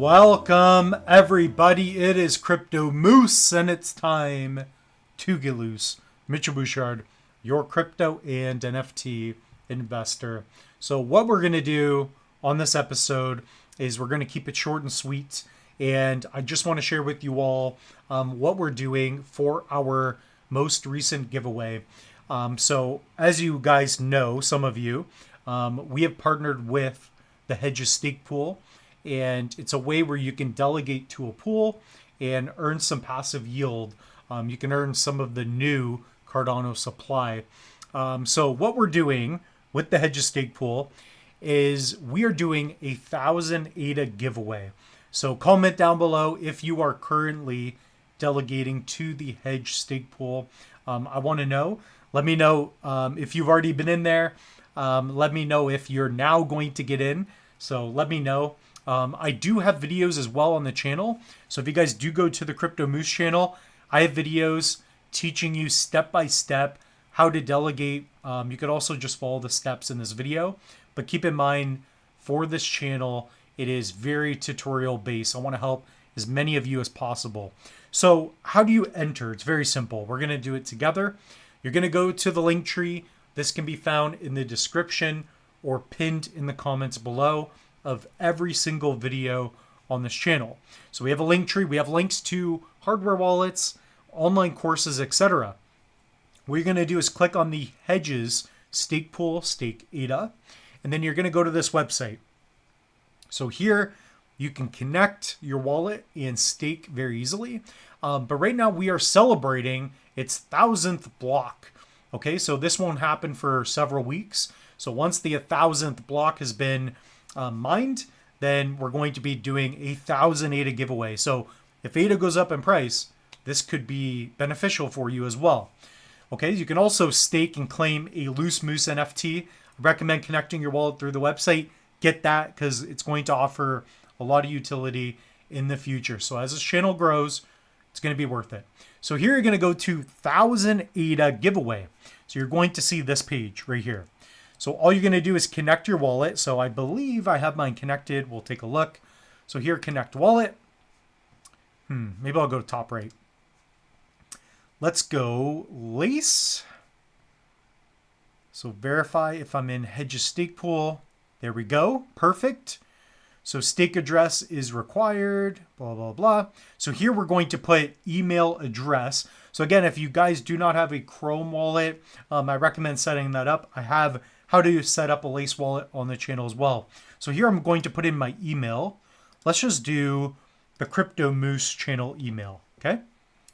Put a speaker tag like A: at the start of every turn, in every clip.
A: Welcome everybody, it is Crypto Moose and it's time to get loose. Mitchell Bouchard, your crypto and NFT investor. So what we're going to do on this episode is we're going to keep it short and sweet, and I just want to share with you all what we're doing for our most recent giveaway. So as you guys know, some of you, we have partnered with the Hedges Stake Pool, and it's a way where you can delegate to a pool and earn some passive yield. You can earn some of the new Cardano supply. So what we're doing with the Hedges Stake Pool is we are doing a 1,000 ADA giveaway. So comment down below if you are currently delegating to the Hedge Stake Pool. I want to know. Let me know if you've already been in there. Let me know if you're now going to get in. So let me know. I do have videos as well on the channel. So if you guys do go to the Crypto Moose channel, I have videos teaching you step by step how to delegate. You could also just follow the steps in this video. But keep in mind, for this channel, it is very tutorial based. I want to help as many of you as possible. So how do you enter? It's very simple. We're going to do it together. You're going to go to the link tree. This can be found in the description or pinned in the comments below of every single video on this channel. So we have a link tree. We have links to hardware wallets, online courses, etc. What you're going to do is click on the Hedges Stake Pool, Stake ADA, and then you're going to go to this website. So here you can connect your wallet and stake very easily. But right now we are celebrating its 1,000th block. Okay, so this won't happen for several weeks. So once the 1,000th block has been mined, then we're going to be doing a 1,000 ADA giveaway. So if ADA goes up in price, this could be beneficial for you as well. Okay, you can also stake and claim a Loose Moose NFT. I recommend connecting your wallet through the website. Get that because it's going to offer a lot of utility in the future. So as this channel grows, it's going to be worth it. So here you're going to go to 1,000 ADA giveaway. So you're going to see this page right here. So all you're going to do is connect your wallet. So I believe I have mine connected. We'll take a look. So here, connect wallet. Maybe I'll go to top right. Let's go Lace. So verify if I'm in Hedges Stake Pool. There we go. Perfect. So stake address is required, blah, blah, blah. So here we're going to put email address. So again, if you guys do not have a Chrome wallet, I recommend setting that up. I have how to set up a Lace wallet on the channel as well. So here I'm going to put in my email. Let's just do the Crypto Moose channel email, okay?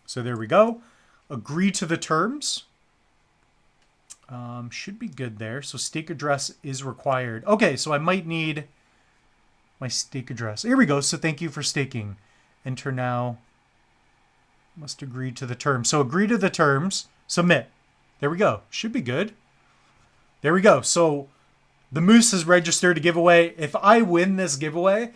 A: So there we go. Agree to the terms. Should be good there. So stake address is required. Okay, so I might need my stake address. Here we go. So thank you for staking. Enter now. Must agree to the terms. So agree to the terms. Submit. There we go. Should be good. There we go. So the Moose is registered to give away. If I win this giveaway,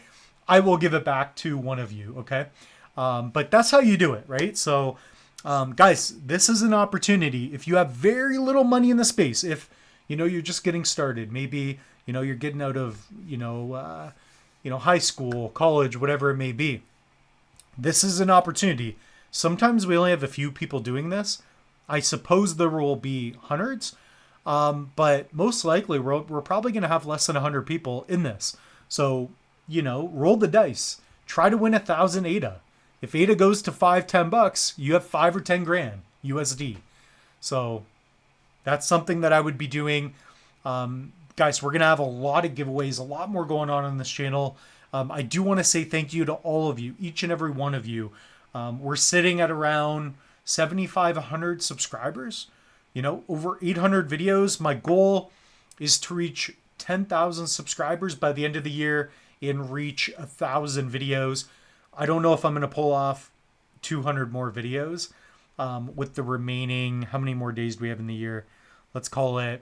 A: I will give it back to one of you. Okay. But that's how you do it, right? So guys, this is an opportunity. If you have very little money in the space, if you're just getting started, maybe you're getting out of high school, college, whatever it may be, this is an opportunity. Sometimes we only have a few people doing this. I suppose there will be hundreds, but most likely we're probably going to have less than 100 people in this. So roll the dice. Try to win 1,000 ADA. If ADA goes to $5-10, you have 5 or 10 grand USD. So that's something that I would be doing. Guys, we're going to have a lot of giveaways, a lot more going on this channel. I do want to say thank you to all of you, each and every one of you. We're sitting at around 7,500 subscribers, over 800 videos. My goal is to reach 10,000 subscribers by the end of the year and reach 1,000 videos. I don't know if I'm going to pull off 200 more videos with the remaining, how many more days do we have in the year? Let's call it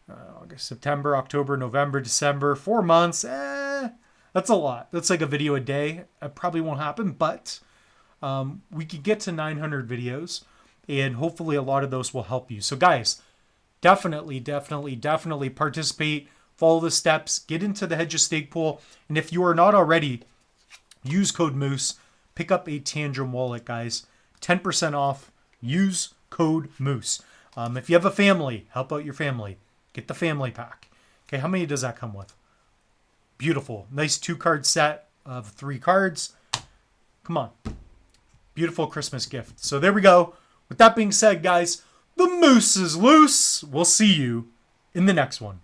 A: August, September, October, November, December, 4 months. That's a lot. That's like a video a day. It probably won't happen, but we could get to 900 videos, and hopefully a lot of those will help you. So guys, definitely participate, follow the steps, get into the Hedges Stake Pool. And if you are not already, Use code Moose. Pick up a Tantrum wallet, guys. 10% off. Use code Moose. If you have a family, help out your family. Get the family pack. Okay, how many does that come with? Beautiful. Nice 2-card set of 3 cards. Come on. Beautiful Christmas gift. So there we go. With that being said, guys, the moose is loose. We'll see you in the next one.